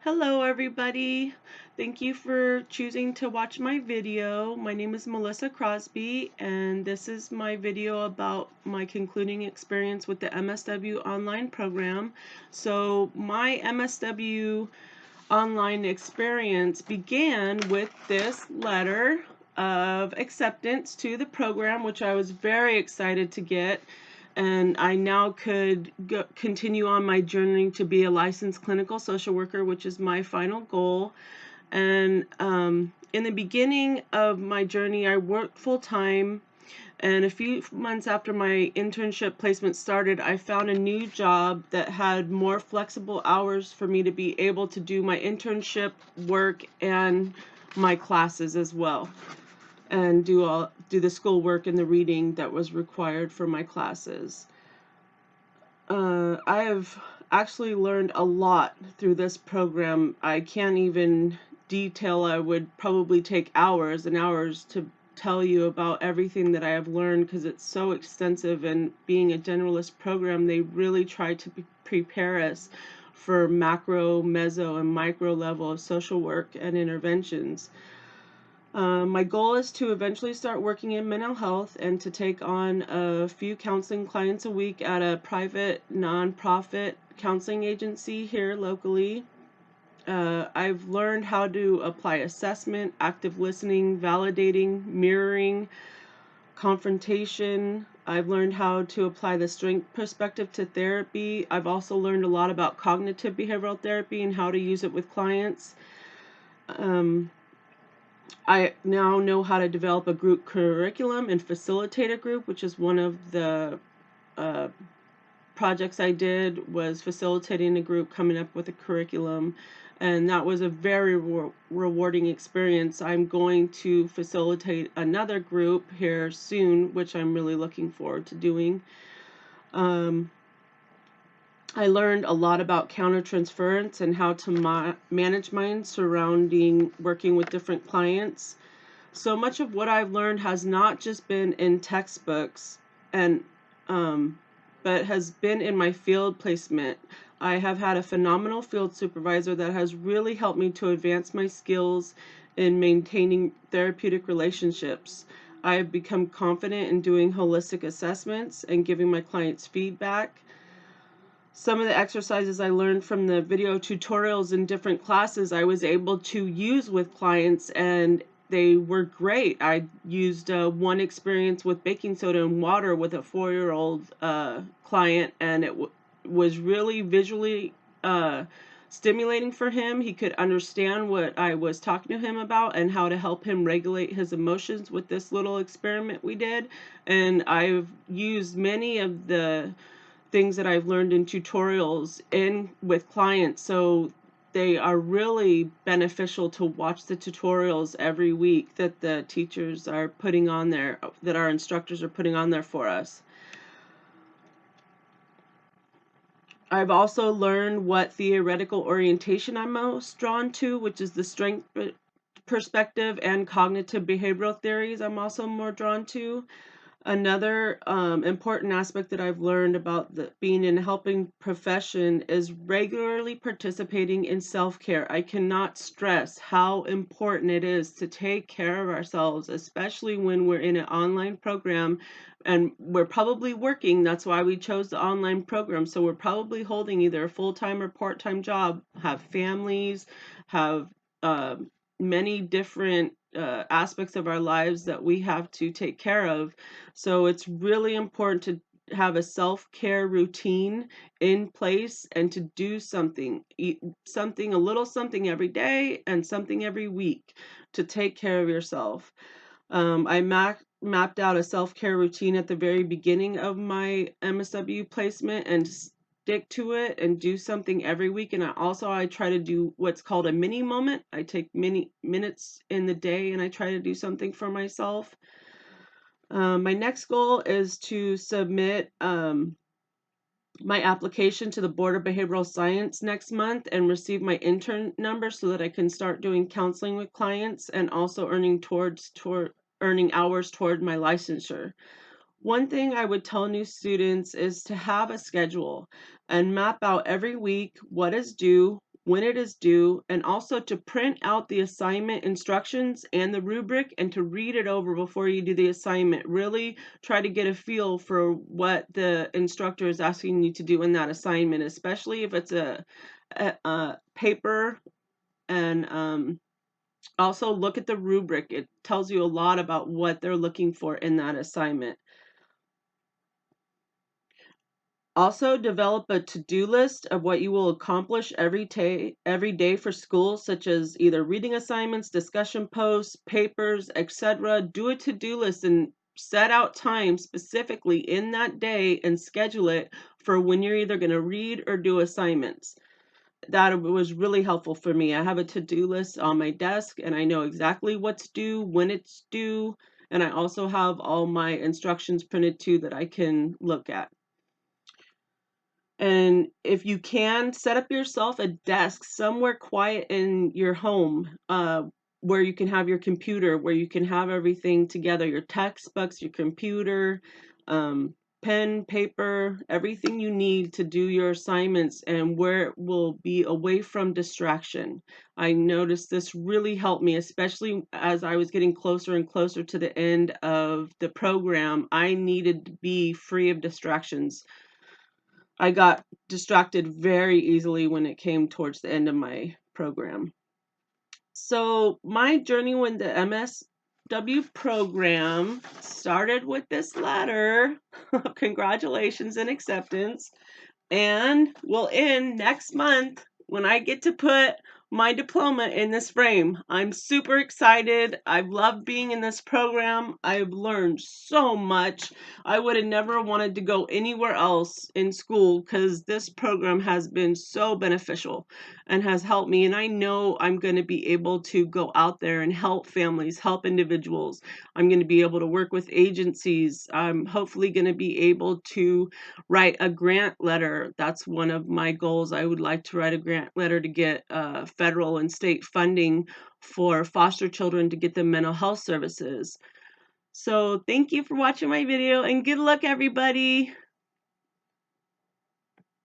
Hello everybody. Thank you for choosing to watch my video. My name is Melissa Crosby and this is my video about my concluding experience with the MSW online program. So my MSW online experience began with this letter of acceptance to the program, which I was very excited to get. And I now could continue on my journey to be a licensed clinical social worker, which is my final goal. And in the beginning of my journey, I worked full time. And a few months after my internship placement started, I found a new job that had more flexible hours for me to be able to do my internship work and my classes as well, and do the school work and the reading that was required for my classes. I have actually learned a lot through this program. I can't even detail. I would probably take hours and hours to tell you about everything that I have learned because it's so extensive, and being a generalist program, they really try to prepare us for macro, meso, and micro level of social work and interventions. My goal is to eventually start working in mental health and to take on a few counseling clients a week at a private nonprofit counseling agency here locally. I've learned how to apply assessment, active listening, validating, mirroring, confrontation. I've learned how to apply the strength perspective to therapy. I've also learned a lot about cognitive behavioral therapy and how to use it with clients. I now know how to develop a group curriculum and facilitate a group, which is one of the uh, projects I did, was facilitating a group coming up with a curriculum, and that was a very rewarding experience. I'm going to facilitate another group here soon, which I'm really looking forward to doing. I learned a lot about countertransference and how to manage mine surrounding working with different clients. So much of what I've learned has not just been in textbooks, and but has been in my field placement. I have had a phenomenal field supervisor that has really helped me to advance my skills in maintaining therapeutic relationships. I have become confident in doing holistic assessments and giving my clients feedback. Some of the exercises I learned from the video tutorials in different classes I was able to use with clients, and they were great. I used one experience with baking soda and water with a 4-year-old client, and it was really visually stimulating for him. He could understand what I was talking to him about and how to help him regulate his emotions with this little experiment we did. And I've used many of the things that I've learned in tutorials in with clients, so they are really beneficial to watch the tutorials every week that the teachers are putting on there, that our instructors are putting on there for us. I've also learned what theoretical orientation I'm most drawn to, which is the strength perspective and cognitive behavioral theories I'm also more drawn to. Another important aspect that I've learned about being in a helping profession is regularly participating in self-care. I cannot stress how important it is to take care of ourselves, especially when we're in an online program and we're probably working. That's why we chose the online program. So we're probably holding either a full-time or part-time job, have families, have many different aspects of our lives that we have to take care of. So it's really important to have a self-care routine in place and to do something, a little something every day and something every week to take care of yourself. I mapped out a self-care routine at the very beginning of my MSW placement and stick to it and do something every week. And I try to do what's called a mini moment. I take many minutes in the day and I try to do something for myself. My next goal is to submit my application to the Board of Behavioral Science next month and receive my intern number so that I can start doing counseling with clients and also earning hours toward my licensure. One thing I would tell new students is to have a schedule and map out every week what is due, when it is due, and also to print out the assignment instructions and the rubric and to read it over before you do the assignment. Really try to get a feel for what the instructor is asking you to do in that assignment, especially if it's a paper. And also look at the rubric. It tells you a lot about what they're looking for in that assignment. Also, develop a to-do list of what you will accomplish every day for school, such as either reading assignments, discussion posts, papers, etc. Do a to-do list and set out time specifically in that day and schedule it for when you're either going to read or do assignments. That was really helpful for me. I have a to-do list on my desk and I know exactly what's due, when it's due, and I also have all my instructions printed too that I can look at. And if you can, set up yourself a desk somewhere quiet in your home, where you can have your computer, where you can have everything together, your textbooks, your computer, pen, paper, everything you need to do your assignments, and where it will be away from distraction. I noticed this really helped me, especially as I was getting closer and closer to the end of the program. I needed to be free of distractions. I got distracted very easily when it came towards the end of my program. So my journey with the MSW program started with this letter. Congratulations and acceptance. And will end next month when I get to put my diploma in this frame. I'm super excited. I've loved being in this program. I've learned so much. I would have never wanted to go anywhere else in school because this program has been so beneficial and has helped me. And I know I'm going to be able to go out there and help families, help individuals. I'm going to be able to work with agencies. I'm hopefully going to be able to write a grant letter. That's one of my goals. I would like to write a grant letter to get federal and state funding for foster children to get them mental health services. So thank you for watching my video and good luck, everybody.